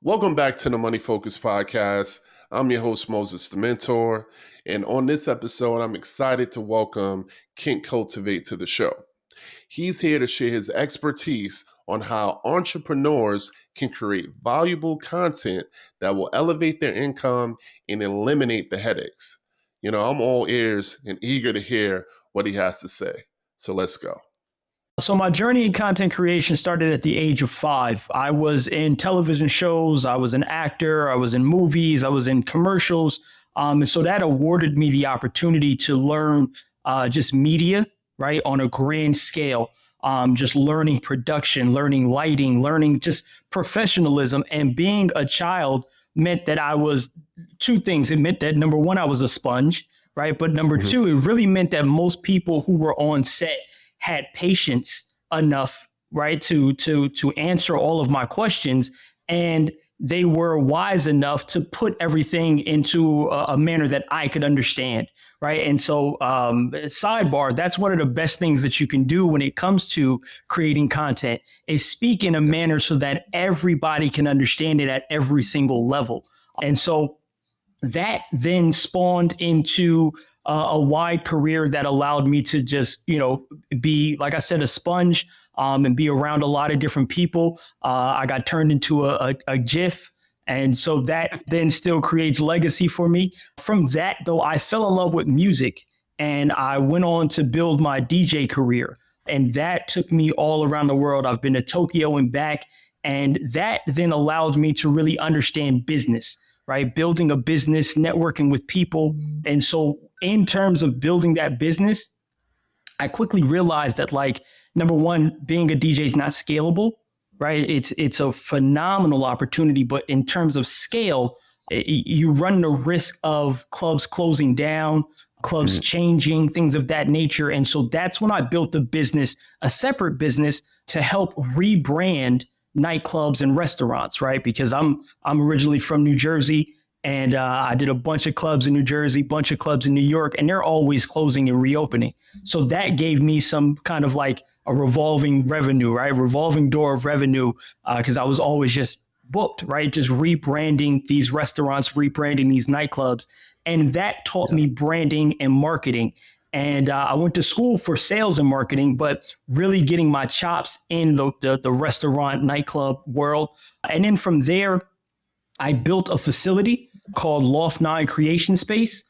Welcome back to the Money Focus Podcast. I'm your host, Moses the Mentor. And on this episode, I'm excited to welcome Kent Cultivate to the show. He's here to share his expertise on how entrepreneurs can create valuable content that will elevate their income and eliminate the headaches. I'm all ears and eager to hear what he has to say. So let's go. So my journey in content creation started at the age of 5. I was in television shows, I was an actor, I was in movies, I was in commercials. And so that awarded me the opportunity to learn just media, right, on a grand scale. Just learning production, learning lighting, learning just professionalism. And being a child meant that I was two things. It meant that number one, I was a sponge, right? But number two, it really meant that most people who were on set had patience enough, right, to answer all of my questions, and they were wise enough to put everything into a manner that I could understand, right? And so, sidebar, that's one of the best things that you can do when it comes to creating content is speak in a manner so that everybody can understand it at every single level. And so that then spawned into a wide career that allowed me to just, be, like I said, a sponge and be around a lot of different people. I got turned into a GIF. And so that then still creates legacy for me. From that, though, I fell in love with music and I went on to build my DJ career. And that took me all around the world. I've been to Tokyo and back. And that then allowed me to really understand business, right? Building a business, networking with people. And so in terms of building that business, I quickly realized that, like, number one, being a DJ is not scalable, right? It's a phenomenal opportunity, but in terms of scale, you run the risk of clubs closing down, clubs changing, things of that nature. And so that's when I built a separate business to help rebrand nightclubs and restaurants, right? Because I'm originally from New Jersey, and I did a bunch of clubs in New Jersey, bunch of clubs in New York, and they're always closing and reopening. So that gave me some kind of like a revolving revenue, right? Revolving door of revenue, because I was always just booked, right? Just rebranding these restaurants, rebranding these nightclubs. And that taught me branding and marketing. And I went to school for sales and marketing, but really getting my chops in the restaurant nightclub world. And then from there, I built a facility called Loft 9 Creation Space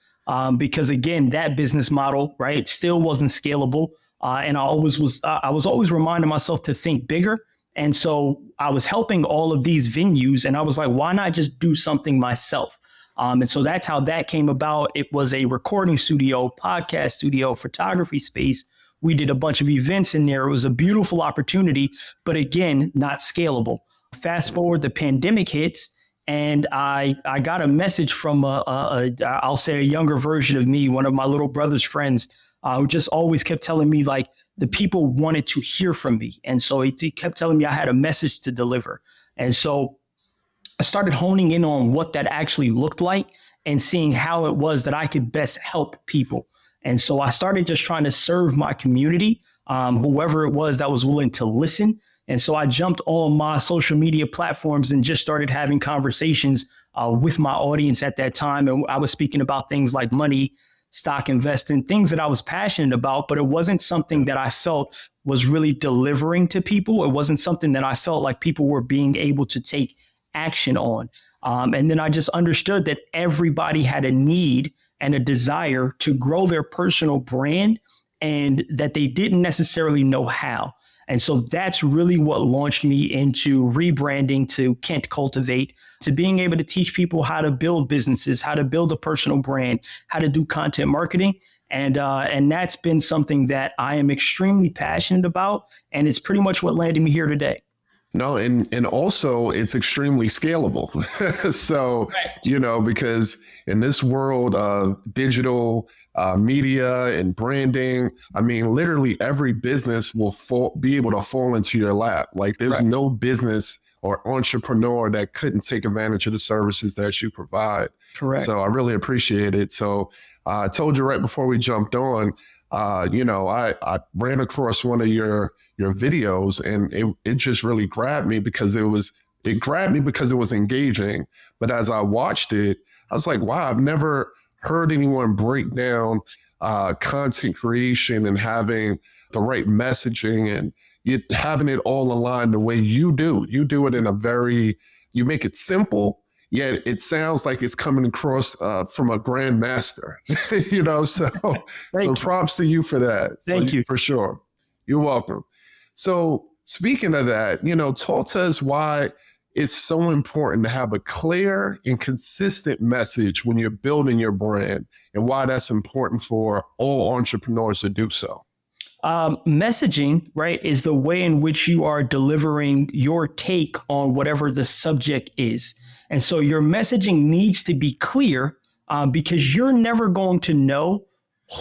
because, again, that business model, right, still wasn't scalable. And I was always reminding myself to think bigger. And so I was helping all of these venues, and I was like, why not just do something myself? And so that's how that came about. It was a recording studio, podcast studio, photography space. We did a bunch of events in there. It was a beautiful opportunity, but again, not scalable. Fast forward, the pandemic hits, and I got a message from I'll say a younger version of me, one of my little brother's friends, who just always kept telling me, like, the people wanted to hear from me. And so he kept telling me I had a message to deliver. And so I started honing in on what that actually looked like and seeing how it was that I could best help people. And so I started just trying to serve my community, whoever it was that was willing to listen. And so I jumped on my social media platforms and just started having conversations with my audience at that time. And I was speaking about things like money, stock investing, things that I was passionate about, but it wasn't something that I felt was really delivering to people. It wasn't something that I felt like people were being able to take action on. And then I just understood that everybody had a need and a desire to grow their personal brand and that they didn't necessarily know how. And so that's really what launched me into rebranding to Kent Cultivate, to being able to teach people how to build businesses, how to build a personal brand, how to do content marketing. And that's been something that I am extremely passionate about. And it's pretty much what landed me here today. No, and also it's extremely scalable. So, because in this world of digital media and branding, I mean, literally every business will be able to fall into your lap. Like there's no business or entrepreneur that couldn't take advantage of the services that you provide. Correct. So I really appreciate it. So I told you right before we jumped on, I ran across one of your videos and it just really grabbed me because it was it grabbed me because it was engaging. But as I watched it, I was like, wow, I've never heard anyone break down content creation and having the right messaging and having it all aligned the way you do. You do it in a very, you make it simple, yet it sounds like it's coming across from a grandmaster, so props to you for that. Thank you. For sure. You're welcome. So speaking of that, talk to us why it's so important to have a clear and consistent message when you're building your brand and why that's important for all entrepreneurs to do so. Messaging, right, is the way in which you are delivering your take on whatever the subject is. And so your messaging needs to be clear because you're never going to know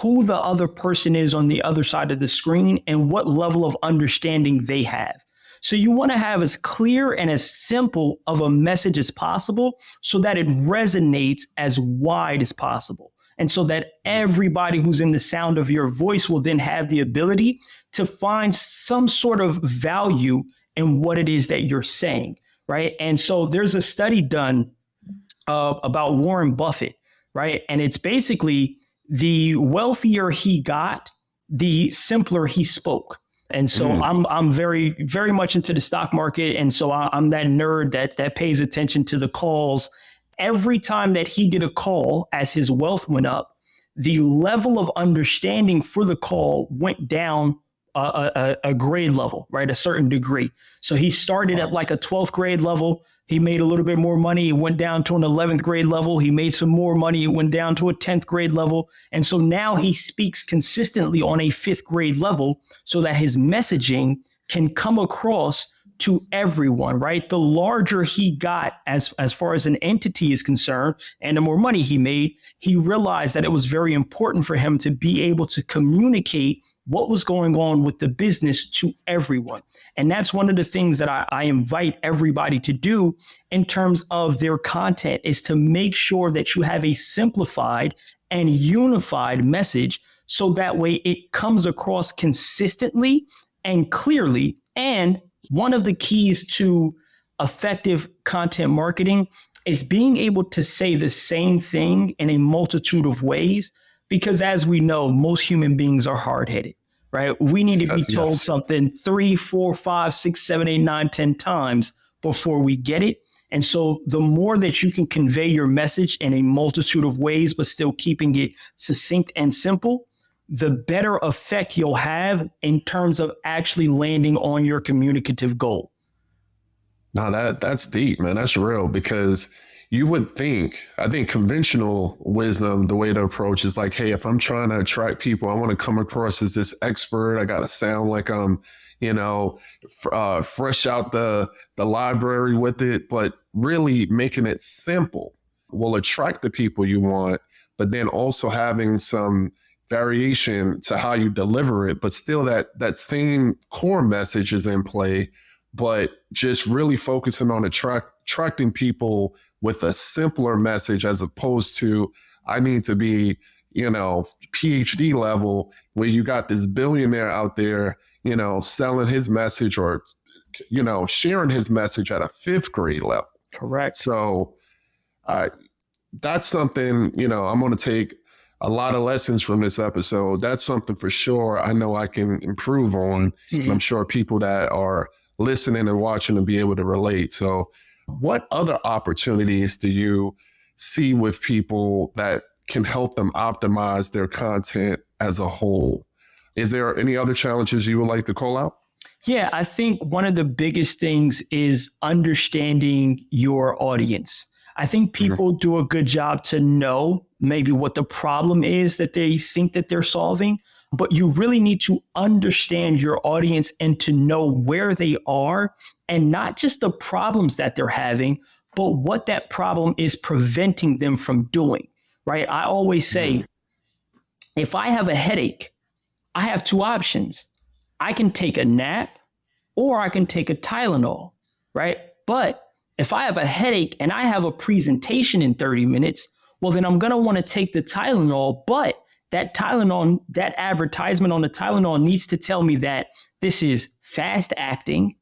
who the other person is on the other side of the screen and what level of understanding they have. So you want to have as clear and as simple of a message as possible so that it resonates as wide as possible. And so that everybody who's in the sound of your voice will then have the ability to find some sort of value in what it is that you're saying, right? And so there's a study done about Warren Buffett, right? And it's basically the wealthier he got, the simpler he spoke. And so I'm very, very much into the stock market. And so I'm that nerd that pays attention to the calls. Every time that he did a call as his wealth went up, the level of understanding for the call went down a grade level, right? A certain degree. So he started at like a 12th grade level. He made a little bit more money. It went down to an 11th grade level. He made some more money. It went down to a 10th grade level. And so now he speaks consistently on a 5th grade level so that his messaging can come across to everyone, right? The larger he got as far as an entity is concerned and the more money he made, he realized that it was very important for him to be able to communicate what was going on with the business to everyone. And that's one of the things that I invite everybody to do in terms of their content is to make sure that you have a simplified and unified message so that way it comes across consistently and clearly. And one of the keys to effective content marketing is being able to say the same thing in a multitude of ways, because as we know, most human beings are hard-headed, right? We need to be told something 3, 4, 5, 6, 7, 8, 9, 10 times before we get it. And so the more that you can convey your message in a multitude of ways, but still keeping it succinct and simple, the better effect you'll have in terms of actually landing on your communicative goal. No, that's deep, man. That's real because you would think, I think conventional wisdom, the way to approach is like, hey, if I'm trying to attract people, I want to come across as this expert. I got to sound like I'm, fresh out the library with it, but really making it simple will attract the people you want, but then also having some variation to how you deliver it, but still that same core message is in play, but just really focusing on attracting people with a simpler message as opposed to I need to be, PhD level where you got this billionaire out there, selling his message or, sharing his message at a 5th grade level. Correct. So that's something, I'm going to take a lot of lessons from this episode. That's something for sure I know I can improve on. Mm-hmm. And I'm sure people that are listening and watching will be able to relate. So what other opportunities do you see with people that can help them optimize their content as a whole? Is there any other challenges you would like to call out? Yeah, I think one of the biggest things is understanding your audience. I think people do a good job to know maybe what the problem is that they think that they're solving, but you really need to understand your audience and to know where they are and not just the problems that they're having, but what that problem is preventing them from doing, right? I always say, if I have a headache, I have 2 options. I can take a nap or I can take a Tylenol, right? But if I have a headache and I have a presentation in 30 minutes, well, then I'm going to want to take the Tylenol. But that Tylenol, that advertisement on the Tylenol needs to tell me that this is fast acting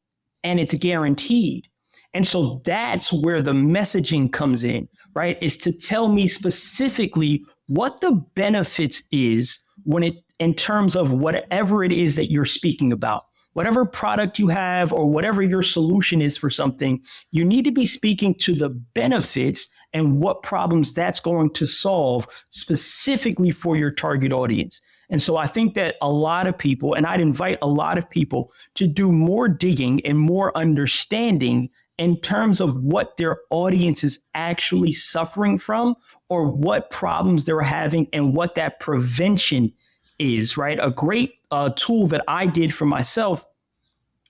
and it's guaranteed. And so that's where the messaging comes in, right? Is to tell me specifically what the benefits is when it in terms of whatever it is that you're speaking about. Whatever product you have or whatever your solution is for something, you need to be speaking to the benefits and what problems that's going to solve specifically for your target audience. And so I think that a lot of people, and I'd invite a lot of people to do more digging and more understanding in terms of what their audience is actually suffering from or what problems they're having and what that prevention is, right? A great tool that I did for myself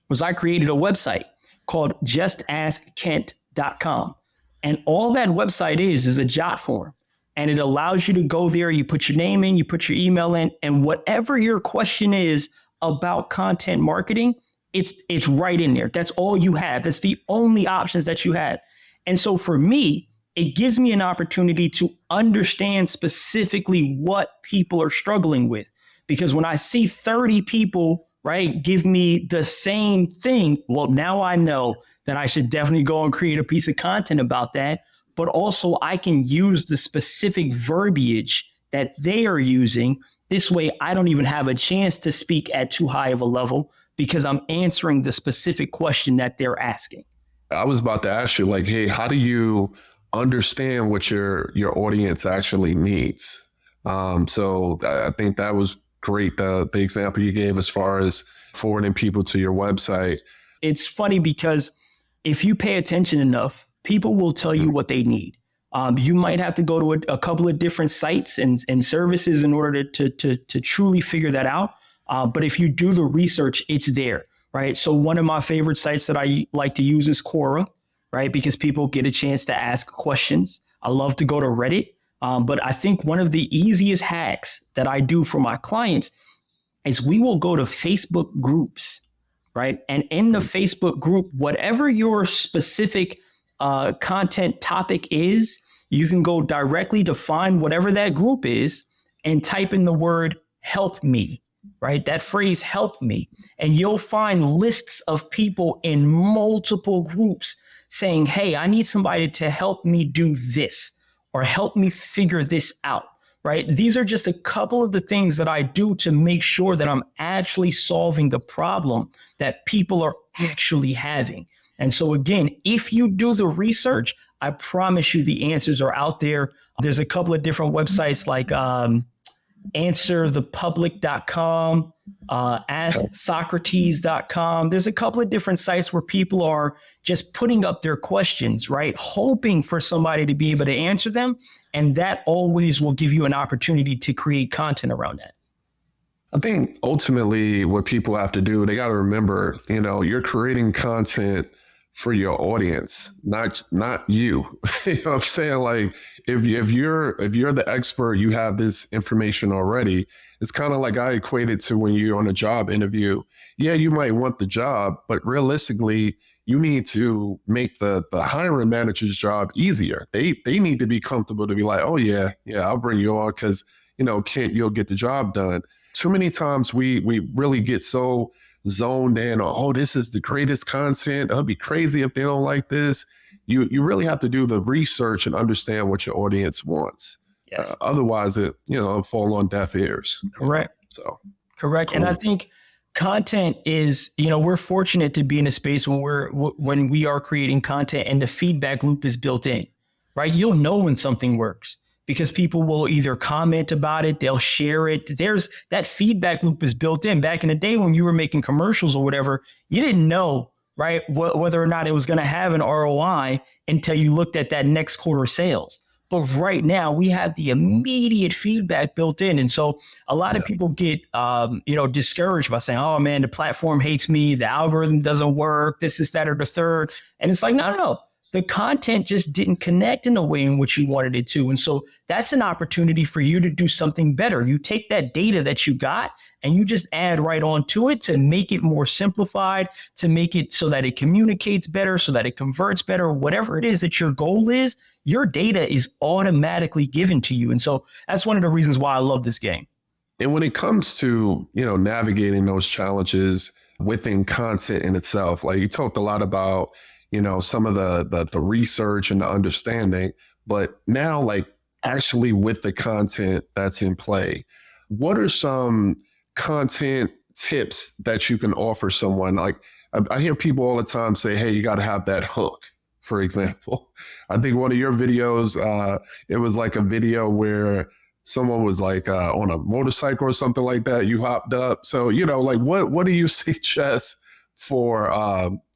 was I created a website called justaskkent.com. And all that website is a jot form. And it allows you to go there, you put your name in, you put your email in, and whatever your question is about content marketing, it's right in there. That's all you have. That's the only options that you have. And so for me, it gives me an opportunity to understand specifically what people are struggling with. Because when I see 30 people, right, give me the same thing, well, now I know that I should definitely go and create a piece of content about that. But also I can use the specific verbiage that they are using. This way, I don't even have a chance to speak at too high of a level because I'm answering the specific question that they're asking. I was about to ask you, like, hey, how do you understand what your audience actually needs? So I think that was great. The example you gave as far as forwarding people to your website. It's funny because if you pay attention enough, people will tell you what they need. You might have to go to a couple of different sites and services in order to truly figure that out. But if you do the research, it's there, right? So one of my favorite sites that I like to use is Quora, right? Because people get a chance to ask questions. I love to go to Reddit. But I think one of the easiest hacks that I do for my clients is we will go to Facebook groups, right? And in the Facebook group, whatever your specific content topic is, you can go directly to find whatever that group is and type in the word help me, right? That phrase help me. And you'll find lists of people in multiple groups saying, hey, I need somebody to help me do this or help me figure this out, right? These are just a couple of the things that I do to make sure that I'm actually solving the problem that people are actually having. And so again, if you do the research, I promise you the answers are out there. There's a couple of different websites like answerthepublic.com, asksocrates.com. There's a couple of different sites where people are just putting up their questions, right? Hoping for somebody to be able to answer them. And that always will give you an opportunity to create content around that. I think ultimately what people have to do, they got to remember, you're creating content for your audience, not you. You know what I'm saying? Like if you're the expert, you have this information already. It's kind of like I equate it to when you're on a job interview. Yeah, you might want the job, but realistically, you need to make the hiring manager's job easier. They need to be comfortable to be like, oh yeah, I'll bring you on because Kent, you'll get the job done. Too many times we really get so zoned in on, oh, this is the greatest content. It'll be crazy if they don't like this. You really have to do the research and understand what your audience wants. Yes. Otherwise, it'll fall on deaf ears. Correct. So correct. Cool. And I think content is, we're fortunate to be in a space when we are creating content and the feedback loop is built in, right? You'll know when something works because people will either comment about it, they'll share it. There's that feedback loop is built in. Back in the day when you were making commercials or whatever, you didn't know, right, whether or not it was going to have an ROI until you looked at that next quarter sales. But right now we have the immediate feedback built in. And so a lot of people get, discouraged by saying, oh man, the platform hates me. The algorithm doesn't work. This is that or the third. And it's like, no. The content just didn't connect in the way in which you wanted it to. And so that's an opportunity for you to do something better. You take that data that you got and you just add right on to it to make it more simplified, to make it so that it communicates better, so that it converts better, whatever it is that your goal is, your data is automatically given to you. And so that's one of the reasons why I love this game. And when it comes to, navigating those challenges within content in itself, like you talked a lot about, some of the research and the understanding. But now, like, actually with the content that's in play, what are some content tips that you can offer someone? Like, I hear people all the time say, hey, you got to have that hook, for example. I think one of your videos, it was like a video where someone was like on a motorcycle or something like that. You hopped up. So, like, what do you suggest for,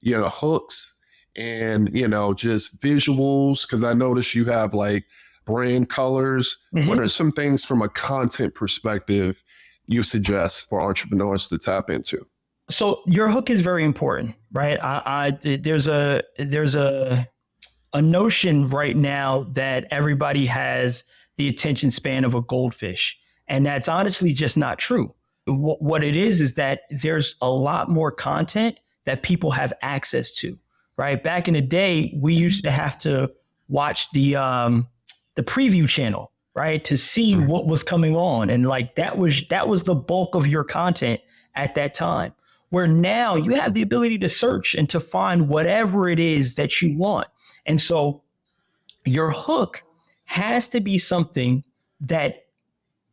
hooks and, just visuals? Because I noticed you have like brand colors. Mm-hmm. What are some things from a content perspective you suggest for entrepreneurs to tap into? So your hook is very important, right? There's a notion right now that everybody has the attention span of a goldfish, and that's honestly just not true. What it is that there's a lot more content that people have access to, right? Back in the day, we used to have to watch the preview channel, right, to see what was coming on, and like that was the bulk of your content at that time. Where now you have the ability to search and to find whatever it is that you want. And so your hook has to be something that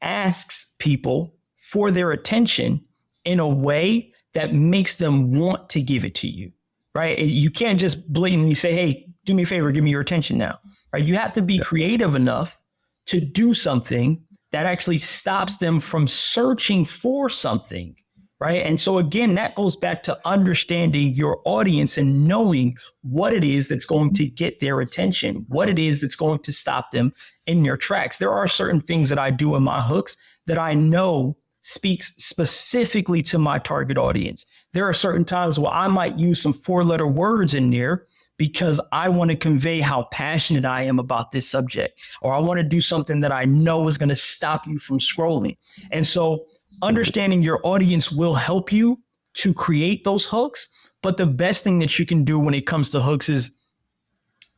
asks people for their attention in a way that makes them want to give it to you, right? You can't just blatantly say, hey, do me a favor, give me your attention now, right? You have to be creative enough to do something that actually stops them from searching for something. Right. And so, again, that goes back to understanding your audience and knowing what it is that's going to get their attention, what it is that's going to stop them in their tracks. There are certain things that I do in my hooks that I know speaks specifically to my target audience. There are certain times where I might use some 4-letter words in there because I want to convey how passionate I am about this subject, or I want to do something that I know is going to stop you from scrolling. And so understanding your audience will help you to create those hooks. But the best thing that you can do when it comes to hooks is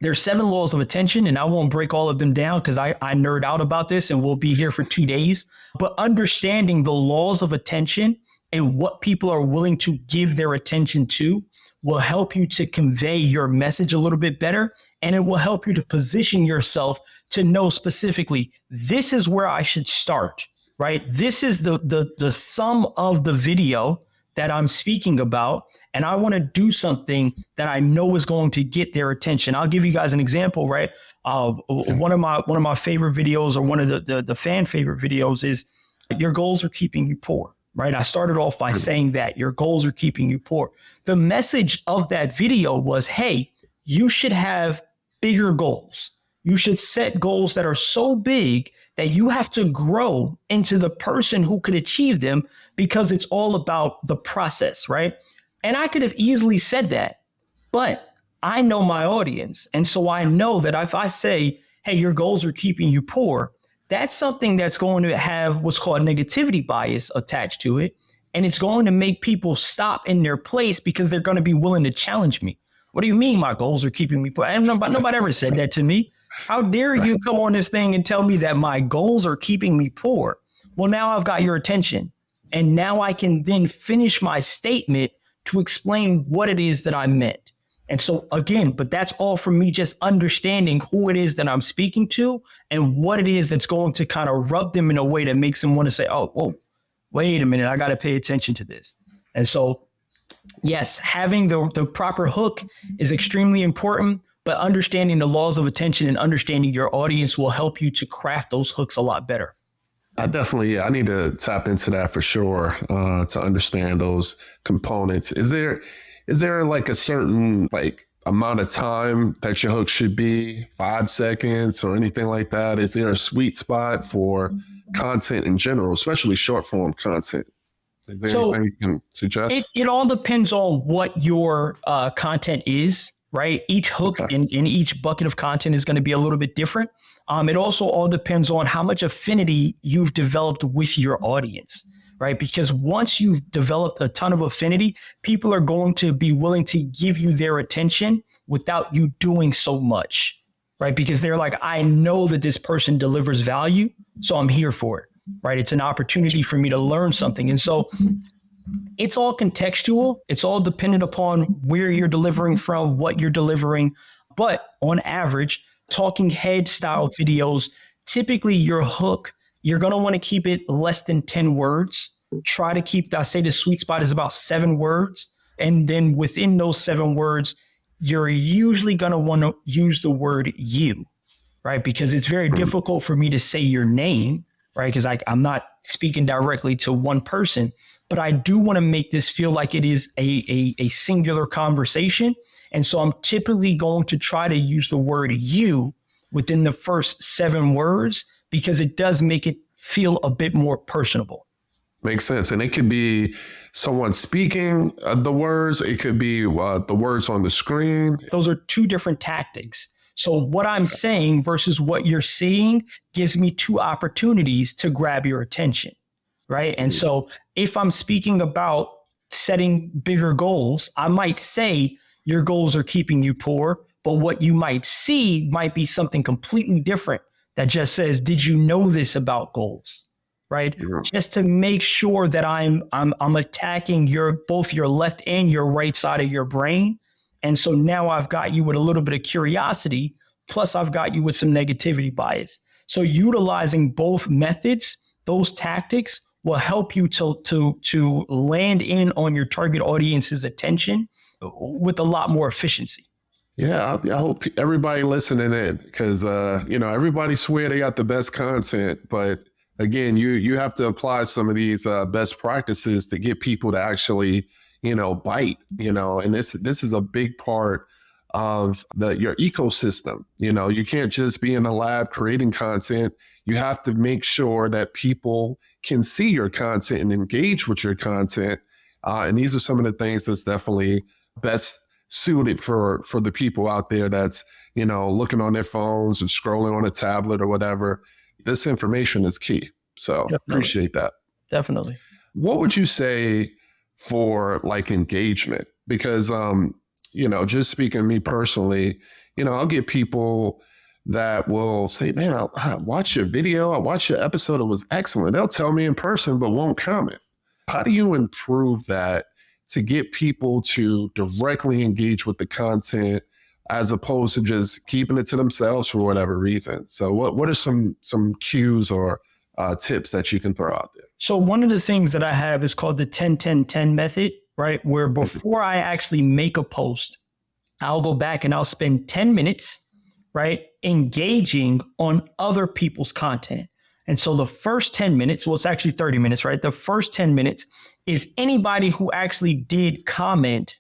there's 7 laws of attention, and I won't break all of them down because I nerd out about this and we'll be here for 2 days. But understanding the laws of attention and what people are willing to give their attention to will help you to convey your message a little bit better. And it will help you to position yourself to know specifically, this is where I should start. Right? This is the sum of the video that I'm speaking about, and I want to do something that I know is going to get their attention. I'll give you guys an example, right? One of my favorite videos, or one of the fan favorite videos, is your goals are keeping you poor. Right? I started off by saying that your goals are keeping you poor. The message of that video was, hey, you should have bigger goals. You should set goals that are so big that you have to grow into the person who could achieve them, because it's all about the process, right? And I could have easily said that, but I know my audience. And so I know that if I say, hey, your goals are keeping you poor, that's something that's going to have what's called negativity bias attached to it. And it's going to make people stop in their place because they're going to be willing to challenge me. What do you mean my goals are keeping me poor? And nobody ever said that to me. How dare you come on this thing and tell me that my goals are keeping me poor? Well, now I've got your attention. And now I can then finish my statement to explain what it is that I meant. And so again, but that's all from me just understanding who it is that I'm speaking to and what it is that's going to kind of rub them in a way that makes them want to say, oh, whoa, wait a minute, I got to pay attention to this. And so, yes, having the proper hook is extremely important. But understanding the laws of attention and understanding your audience will help you to craft those hooks a lot better. I need to tap into that for sure, to understand those components. Is there like a certain like amount of time that your hook should be, 5 seconds or anything like that? Is there a sweet spot for content in general, especially short form content? Is there anything you can suggest? It all depends on what your content is. Right? Each hook in each bucket of content is going to be a little bit different. It also all depends on how much affinity you've developed with your audience, right? Because once you've developed a ton of affinity, people are going to be willing to give you their attention without you doing so much, right? Because they're like, I know that this person delivers value, so I'm here for it, right? It's an opportunity for me to learn something. And so It's all contextual. It's all dependent upon where you're delivering from, what you're delivering. But on average, talking head style videos, typically your hook, you're going to want to keep it less than 10 words. Try to keep, I say the sweet spot is about 7 words. And then within those 7 words, you're usually going to want to use the word you, right? Because it's very difficult for me to say your name, right? Because I'm not speaking directly to one person, but I do want to make this feel like it is a singular conversation. And so I'm typically going to try to use the word you within the first 7 words because it does make it feel a bit more personable. Makes sense. And it could be someone speaking the words. It could be the words on the screen. Those are two different tactics. So what I'm saying versus what you're seeing gives me two opportunities to grab your attention, right? And so if I'm speaking about setting bigger goals, I might say your goals are keeping you poor, but what you might see might be something completely different that just says, did you know this about goals? Right? Yeah. Just to make sure that I'm attacking both your left and your right side of your brain. And so now I've got you with a little bit of curiosity, plus I've got you with some negativity bias. So utilizing both methods, those tactics will help you to land in on your target audience's attention with a lot more efficiency. Yeah, I hope everybody listening in because everybody swear they got the best content, but again, you have to apply some of these best practices to get people to actually bite. And this is a big part of your ecosystem. You can't just be in the lab creating content. You have to make sure that people can see your content and engage with your content. And these are some of the things that's definitely best suited for the people out there that's looking on their phones and scrolling on a tablet or whatever. This information is key. So Definitely. Appreciate that. Definitely. What would you say for like engagement? Because just speaking to me personally, I'll get people that will say, man, I watched your video, I watched your episode, it was excellent. They'll tell me in person, but won't comment. How do you improve that to get people to directly engage with the content as opposed to just keeping it to themselves for whatever reason? So what are some cues or tips that you can throw out there? So one of the things that I have is called the 10-10-10 method, right? Where before I actually make a post, I'll go back and I'll spend 10 minutes, right, engaging on other people's content. And so the first 10 minutes, well, it's actually 30 minutes, right? The first 10 minutes is anybody who actually did comment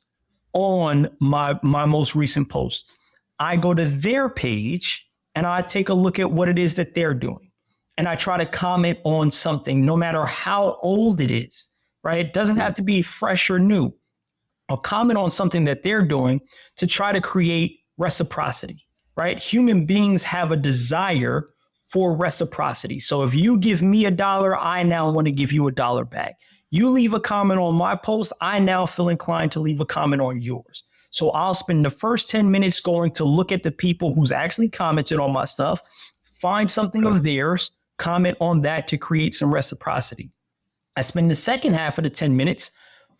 on my most recent post. I go to their page and I take a look at what it is that they're doing. And I try to comment on something, no matter how old it is, right? It doesn't have to be fresh or new. I'll comment on something that they're doing to try to create reciprocity, right? Human beings have a desire for reciprocity. So if you give me $1, I now want to give you $1 back. You leave a comment on my post, I now feel inclined to leave a comment on yours. So I'll spend the first 10 minutes going to look at the people who's actually commented on my stuff, find something of theirs, comment on that to create some reciprocity. I spend the second half of the 10 minutes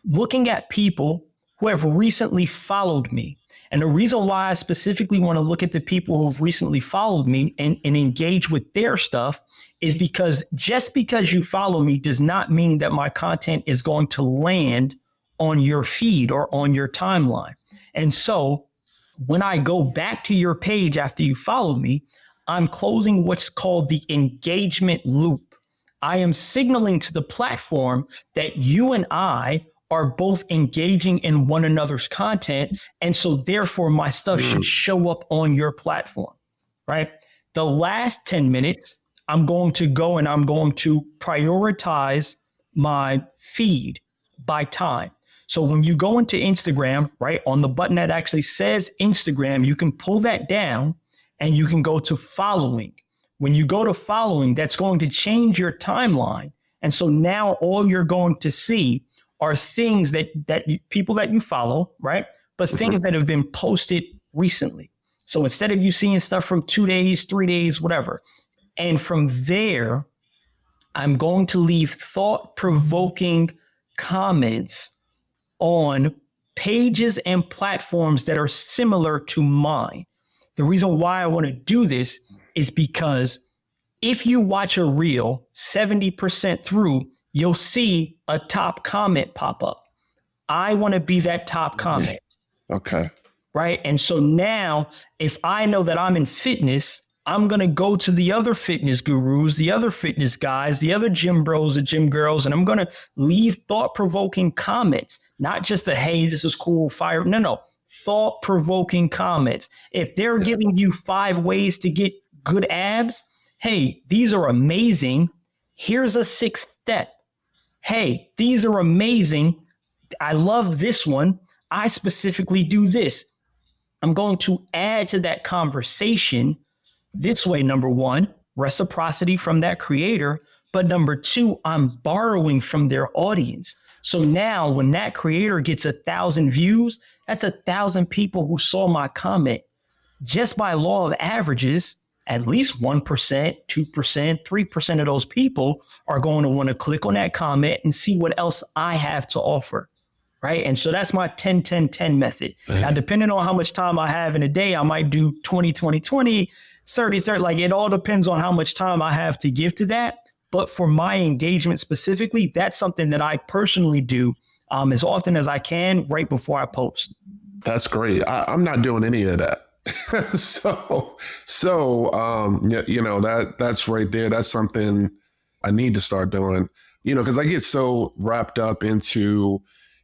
looking at people who have recently followed me. And the reason why I specifically want to look at the people who've recently followed me and engage with their stuff is because just because you follow me does not mean that my content is going to land on your feed or on your timeline. And so when I go back to your page after you follow me, I'm closing what's called the engagement loop. I am signaling to the platform that you and I are both engaging in one another's content. And so therefore my stuff should show up on your platform, right? The last 10 minutes, I'm going to go and I'm going to prioritize my feed by time. So when you go into Instagram, right, on the button that actually says Instagram, you can pull that down and you can go to following. When you go to following, that's going to change your timeline. And so now all you're going to see are things that people that you follow, right? But things that have been posted recently. So instead of you seeing stuff from 2 days, 3 days, whatever. And from there, I'm going to leave thought-provoking comments on pages and platforms that are similar to mine. The reason why I want to do this is because if you watch a reel 70% through, you'll see a top comment pop up. I want to be that top comment. Okay. Right. And so now, if I know that I'm in fitness, I'm going to go to the other fitness gurus, the other fitness guys, the other gym bros, the gym girls, and I'm going to leave thought-provoking comments, not just the, hey, this is cool, fire. No, thought-provoking comments. If they're giving you 5 ways to get good abs, hey, these are amazing. Here's a 6th step. Hey, these are amazing. I love this one. I specifically do this. I'm going to add to that conversation. This way, number one, reciprocity from that creator. But number two, I'm borrowing from their audience. So now when that creator gets 1,000 views, that's 1,000 people who saw my comment. Just by law of averages, at least 1%, 2%, 3% of those people are going to want to click on that comment and see what else I have to offer. Right. And so that's my 10-10-10 method. Now, depending on how much time I have in a day, I might do 20-20-20, 30-30. Like, it all depends on how much time I have to give to that. But for my engagement specifically, that's something that I personally do as often as I can right before I post. That's great. I'm not doing any of that. That's right there. That's something I need to start doing, because I get so wrapped up into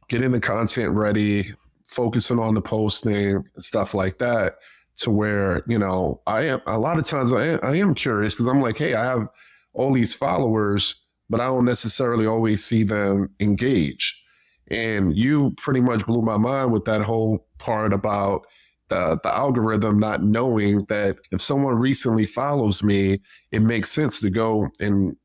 getting the content ready, focusing on the posting and stuff like that, to where, I am a lot of times I am curious, because I'm like, hey, I have all these followers, but I don't necessarily always see them engage. And you pretty much blew my mind with that whole part about the algorithm not knowing that if someone recently follows me, it makes sense to go and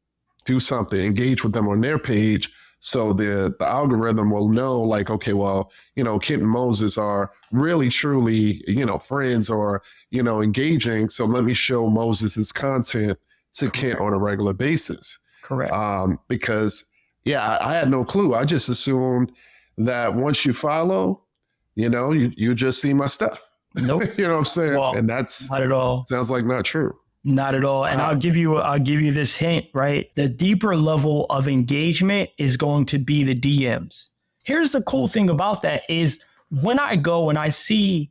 do something, engage with them on their page. So the algorithm will know, like, okay, well, Kent and Moses are really, truly, friends, or, engaging. So let me show Moses's content to Kent on a regular basis. Correct. Because, I had no clue. I just assumed that once you follow, you just see my stuff. Nope. You know what I'm saying? Well, and that's not at all. Sounds like not true. Not at all. And I'll give you this hint, right? The deeper level of engagement is going to be the DMs. Here's the cool thing about that is when I go and I see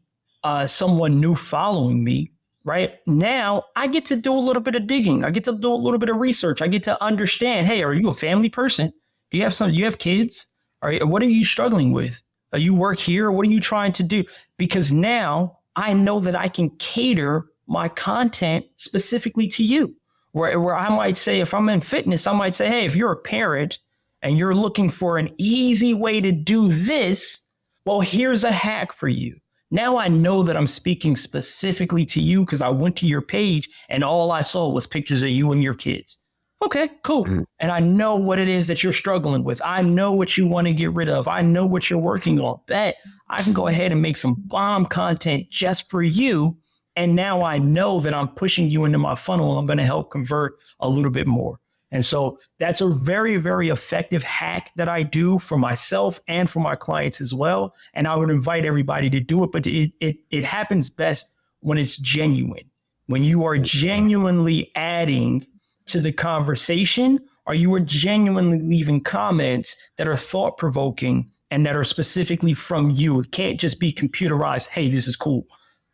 someone new following me, right? Now I get to do a little bit of digging. I get to do a little bit of research. I get to understand, hey, are you a family person? Do you have kids? What are you struggling with? Are you work here? What are you trying to do? Because now I know that I can cater my content specifically to you, where I might say, if I'm in fitness, I might say, hey, if you're a parent and you're looking for an easy way to do this, well, here's a hack for you. Now I know that I'm speaking specifically to you because I went to your page and all I saw was pictures of you and your kids. Okay, cool. Mm-hmm. And I know what it is that you're struggling with. I know what you want to get rid of. I know what you're working on. Bet I can go ahead and make some bomb content just for you. And now I know that I'm pushing you into my funnel. I'm going to help convert a little bit more. And so that's a very, very effective hack that I do for myself and for my clients as well. And I would invite everybody to do it. But it happens best when it's genuine, when you are genuinely adding to the conversation, or you are genuinely leaving comments that are thought-provoking and that are specifically from you. It can't just be computerized. Hey, this is cool.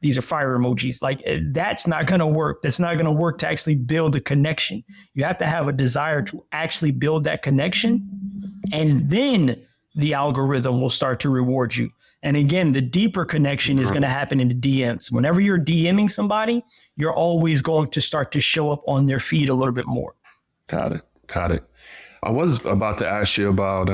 These are fire emojis. Like, that's not going to work. That's not going to work to actually build a connection. You have to have a desire to actually build that connection. And then the algorithm will start to reward you. And again, the deeper connection is going to happen in the DMs. Whenever you're DMing somebody, you're always going to start to show up on their feed a little bit more. Got it. I was about to ask you about,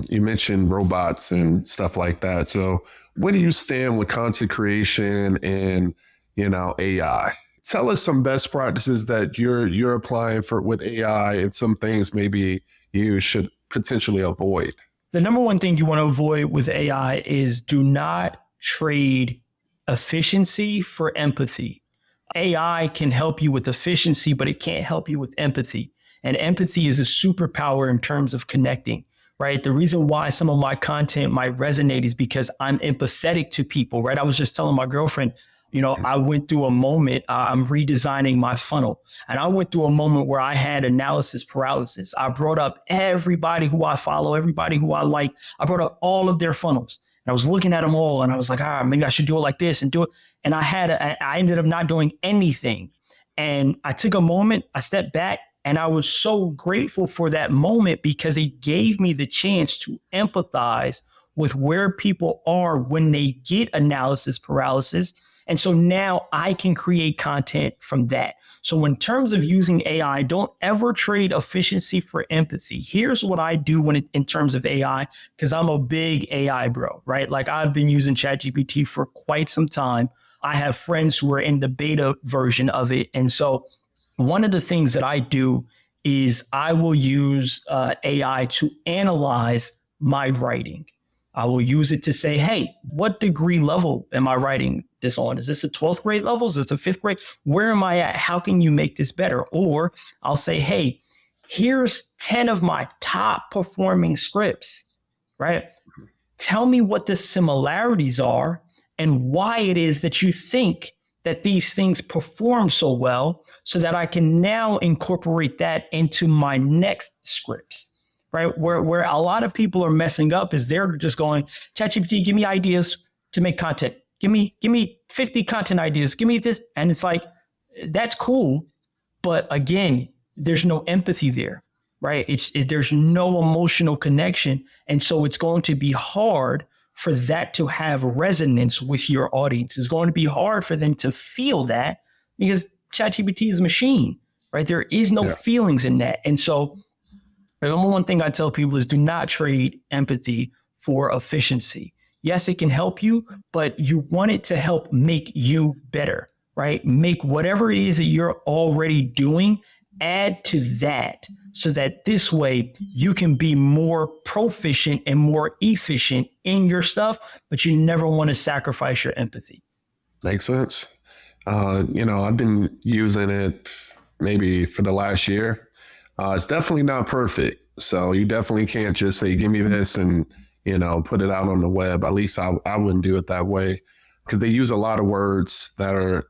you mentioned robots and stuff like that. So where do you stand with content creation and, AI? Tell us some best practices that you're applying with AI and some things maybe you should potentially avoid. The number one thing you want to avoid with AI is do not trade efficiency for empathy. AI can help you with efficiency, but it can't help you with empathy. And empathy is a superpower in terms of connecting, right? The reason why some of my content might resonate is because I'm empathetic to people, right? I was just telling my girlfriend, I went through a moment, I'm redesigning my funnel. And I went through a moment where I had analysis paralysis. I brought up everybody who I follow, everybody who I like. I brought up all of their funnels. And I was looking at them all and I was like, maybe I should do it like this and do it. And I ended up not doing anything. And I took a moment, I stepped back, and I was so grateful for that moment because it gave me the chance to empathize with where people are when they get analysis paralysis. And so now I can create content from that. So in terms of using AI, don't ever trade efficiency for empathy. Here's what I do in terms of AI, because I'm a big AI bro, right? Like I've been using ChatGPT for quite some time. I have friends who are in the beta version of it. And so one of the things that I do is I will use AI to analyze my writing. I will use it to say, hey, what degree level am I writing this on? Is this a 12th grade level? Is this a 5th grade? Where am I at? How can you make this better? Or I'll say, hey, here's 10 of my top performing scripts, right? Tell me what the similarities are and why it is that you think that these things perform so well so that I can now incorporate that into my next scripts. Right. Where a lot of people are messing up is they're just going, ChatGPT, give me ideas to make content. Give me 50 content ideas. Give me this. And it's like, that's cool. But again, there's no empathy there. Right. There's no emotional connection. And so it's going to be hard for that to have resonance with your audience. It's going to be hard for them to feel that because ChatGPT is a machine. Right. There is no feelings in that. And so the number one thing I tell people is do not trade empathy for efficiency. Yes, it can help you, but you want it to help make you better, right? Make whatever it is that you're already doing, add to that so that this way you can be more proficient and more efficient in your stuff, but you never want to sacrifice your empathy. Makes sense. I've been using it maybe for the last year. It's definitely not perfect. So you definitely can't just say, give me this and, put it out on the web. At least I wouldn't do it that way because they use a lot of words that are,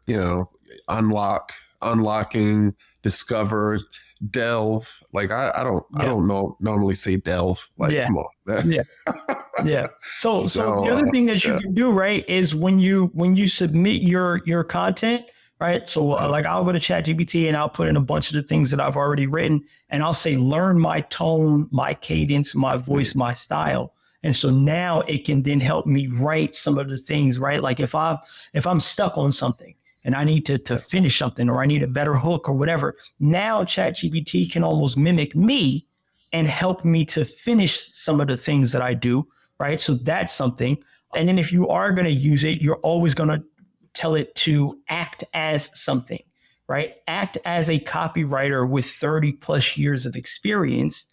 unlocking, discover, delve. Like I don't normally say delve. Like, come on. Yeah. So the other thing that you can do, right, is when you submit your content, right? So like I'll go to ChatGPT and I'll put in a bunch of the things that I've already written and I'll say, learn my tone, my cadence, my voice, my style. And so now it can then help me write some of the things, right? Like if I'm stuck on something and I need to finish something or I need a better hook or whatever, now ChatGPT can almost mimic me and help me to finish some of the things that I do, right? So that's something. And then if you are going to use it, you're always going to tell it to act as something, right? Act as a copywriter with 30 plus years of experience,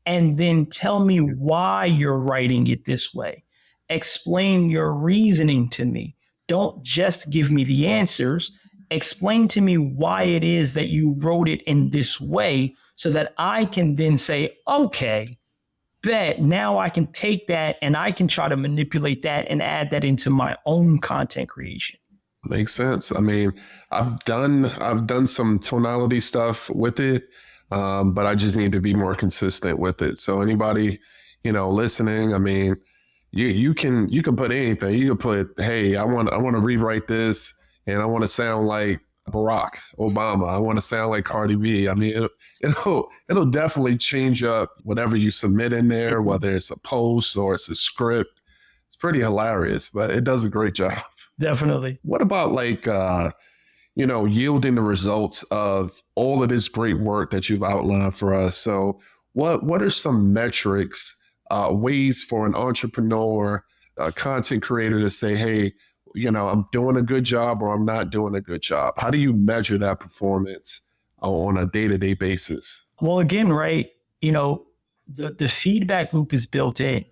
and then tell me why you're writing it this way. Explain your reasoning to me. Don't just give me the answers. Explain to me why it is that you wrote it in this way so that I can then say, okay, bet now I can take that and I can try to manipulate that and add that into my own content creation. Makes sense. I mean, I've done some tonality stuff with it, but I just need to be more consistent with it. So anybody, listening, I mean, you can put anything. You can put, hey, I want to rewrite this, and I want to sound like Barack Obama. I want to sound like Cardi B. I mean, it'll definitely change up whatever you submit in there, whether it's a post or it's a script. It's pretty hilarious, but it does a great job. Definitely. What about yielding the results of all of this great work that you've outlined for us? So what are some metrics, ways for an entrepreneur, a content creator to say, hey, I'm doing a good job or I'm not doing a good job? How do you measure that performance on a day-to-day basis? Well, again, right, the feedback loop is built in.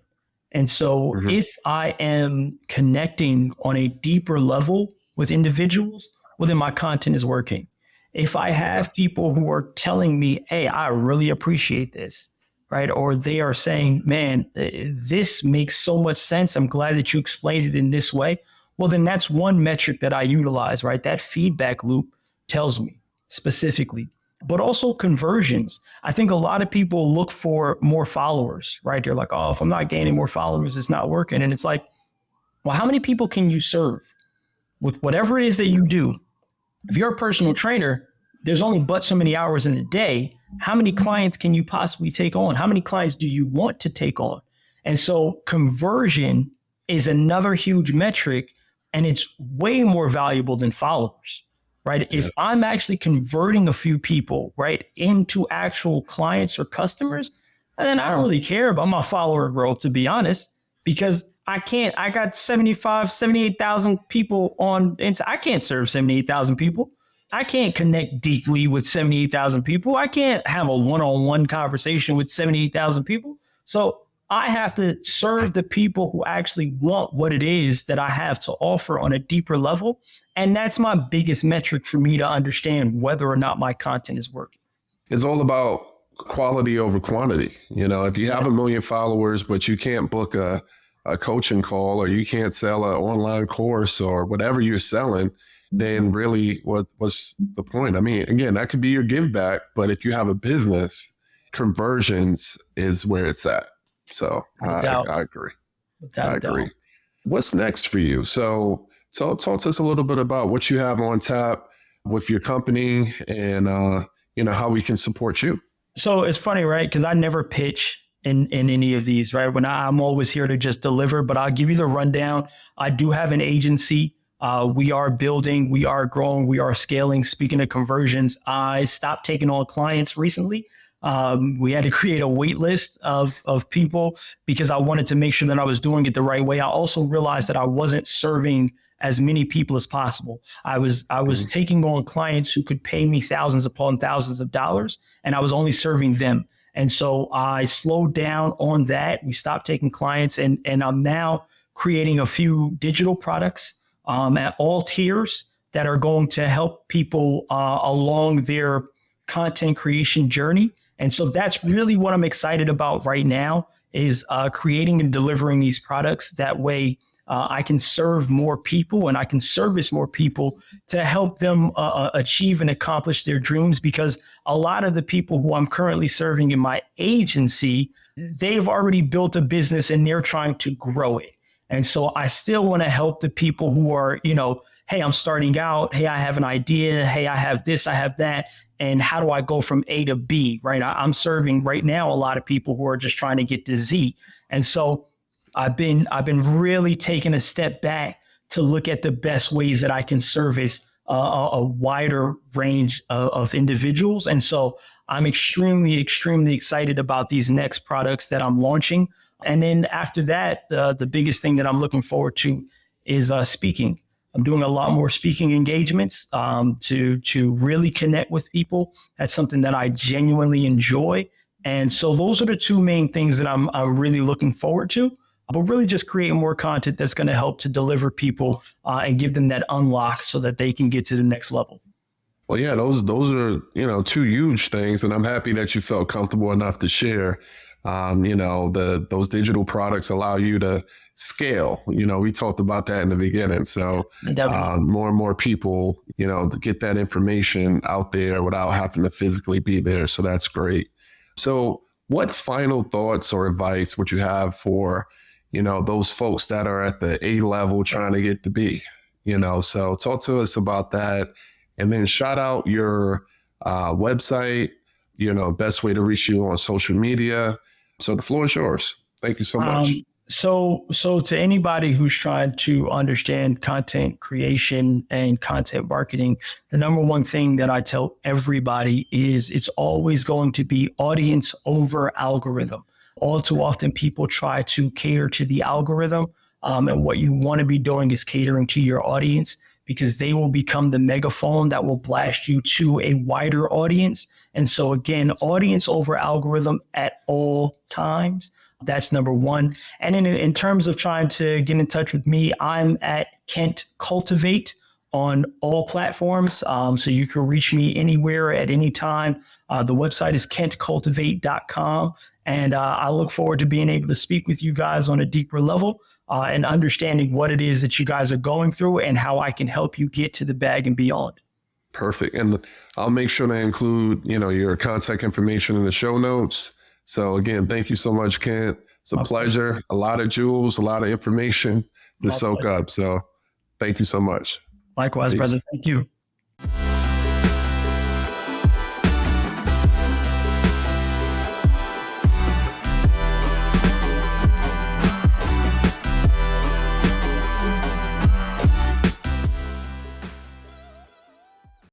And so if I am connecting on a deeper level with individuals, well, then my content is working. If I have people who are telling me, hey, I really appreciate this, right? Or they are saying, man, this makes so much sense. I'm glad that you explained it in this way. Well, then that's one metric that I utilize, right? That feedback loop tells me specifically, but also conversions. I think a lot of people look for more followers, right? They're like, oh, if I'm not gaining more followers, it's not working. And it's like, well, how many people can you serve with whatever it is that you do? If you're a personal trainer, there's only but so many hours in a day. How many clients can you possibly take on? How many clients do you want to take on? And so conversion is another huge metric, and it's way more valuable than followers, right? Yeah. If I'm actually converting a few people, right, into actual clients or customers, then I don't really care about my follower growth, to be honest, because I got 75, 78,000 people on, I can't serve 78,000 people. I can't connect deeply with 78,000 people. I can't have a one-on-one conversation with 78,000 people. So I have to serve the people who actually want what it is that I have to offer on a deeper level. And that's my biggest metric for me to understand whether or not my content is working. It's all about quality over quantity. You know, if you have 1 million followers, but you can't book a coaching call, or you can't sell an online course or whatever you're selling, then really what's the point? I mean, again, that could be your give back, but if you have a business, conversions is where it's at. So I agree. Without I a doubt. agree. What's next for you? So talk to us a little bit about what you have on tap with your company, and how we can support you. So it's funny, right? Because I never pitch in any of these, right? When I'm always here to just deliver, but I'll give you the rundown. I do have an agency. We are building, we are growing, we are scaling. Speaking of conversions, I stopped taking on clients recently. We had to create a wait list of people because I wanted to make sure that I was doing it the right way. I also realized that I wasn't serving as many people as possible. I was taking on clients who could pay me thousands upon thousands of dollars, and I was only serving them. And so I slowed down on that. We stopped taking clients, and I'm now creating a few digital products at all tiers that are going to help people along their content creation journey. And so that's really what I'm excited about right now is creating and delivering these products. That way I can serve more people and I can service more people to help them achieve and accomplish their dreams. Because a lot of the people who I'm currently serving in my agency, they've already built a business and they're trying to grow it. And so I still want to help the people who are, hey, I'm starting out. Hey, I have an idea. Hey, I have this, I have that. And how do I go from A to B, right? I'm serving right now a lot of people who are just trying to get to Z. And so I've been really taking a step back to look at the best ways that I can service a wider range of individuals. And so I'm extremely, extremely excited about these next products that I'm launching. And then after that, the biggest thing that I'm looking forward to is speaking. I'm doing a lot more speaking engagements to really connect with people. That's something that I genuinely enjoy. And so those are the two main things that I'm really looking forward to. But really just creating more content that's going to help to deliver people and give them that unlock so that they can get to the next level. Well, yeah, those are, two huge things. And I'm happy that you felt comfortable enough to share. Those digital products allow you to scale. We talked about that in the beginning. So more and more people, to get that information out there without having to physically be there. So that's great. So what final thoughts or advice would you have for those folks that are at the A level trying to get to B, so talk to us about that, and then shout out your website, best way to reach you on social media. So the floor is yours. Thank you so much. So to anybody who's trying to understand content creation and content marketing, the number one thing that I tell everybody is it's always going to be audience over algorithm. All too often, people try to cater to the algorithm. And what you want to be doing is catering to your audience, because they will become the megaphone that will blast you to a wider audience. And so again, audience over algorithm at all times. That's number one. And in terms of trying to get in touch with me, I'm at Kent Cultivate on all platforms. So you can reach me anywhere at any time. The website is kentcultivate.com. And I look forward to being able to speak with you guys on a deeper level and understanding what it is that you guys are going through and how I can help you get to the bag and beyond. Perfect. And I'll make sure to include, your contact information in the show notes. So again, thank you so much, Kent. It's a pleasure. A lot of jewels, a lot of information to soak up. So thank you so much. Likewise, brother. Thank you.